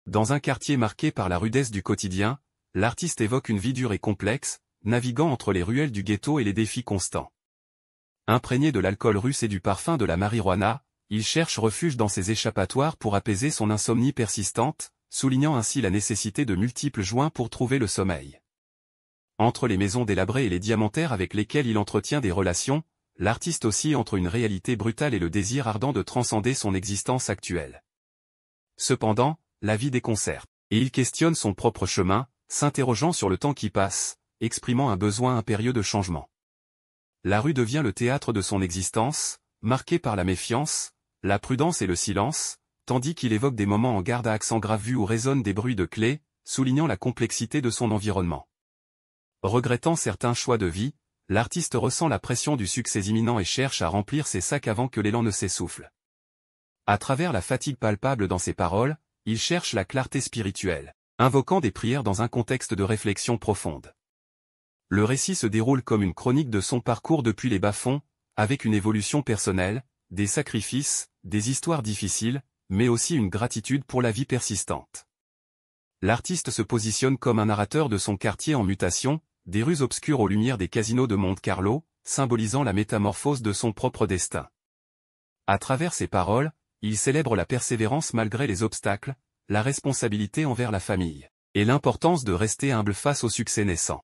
Dans un quartier marqué par la rudesse du quotidien, l'artiste évoque une vie dure et complexe, naviguant entre les ruelles du ghetto et les défis constants. Imprégné de l'alcool russe et du parfum de la marijuana, il cherche refuge dans ses échappatoires pour apaiser son insomnie persistante, soulignant ainsi la nécessité de multiples joints pour trouver le sommeil. Entre les maisons délabrées et les diamantaires avec lesquels il entretient des relations, l'artiste oscille entre une réalité brutale et le désir ardent de transcender son existence actuelle. Cependant, la vie déconcerte, et il questionne son propre chemin, s'interrogeant sur le temps qui passe, exprimant un besoin impérieux de changement. La rue devient le théâtre de son existence, marqué par la méfiance, la prudence et le silence, tandis qu'il évoque des moments en garde à accent gravu où résonnent des bruits de clés, soulignant la complexité de son environnement. Regrettant certains choix de vie, l'artiste ressent la pression du succès imminent et cherche à remplir ses sacs avant que l'élan ne s'essouffle. À travers la fatigue palpable dans ses paroles, il cherche la clarté spirituelle, invoquant des prières dans un contexte de réflexion profonde. Le récit se déroule comme une chronique de son parcours depuis les bas-fonds, avec une évolution personnelle, des sacrifices, des histoires difficiles, mais aussi une gratitude pour la vie persistante. L'artiste se positionne comme un narrateur de son quartier en mutation, des rues obscures aux lumières des casinos de Monte-Carlo, symbolisant la métamorphose de son propre destin. À travers ses paroles, il célèbre la persévérance malgré les obstacles, la responsabilité envers la famille, et l'importance de rester humble face au succès naissant.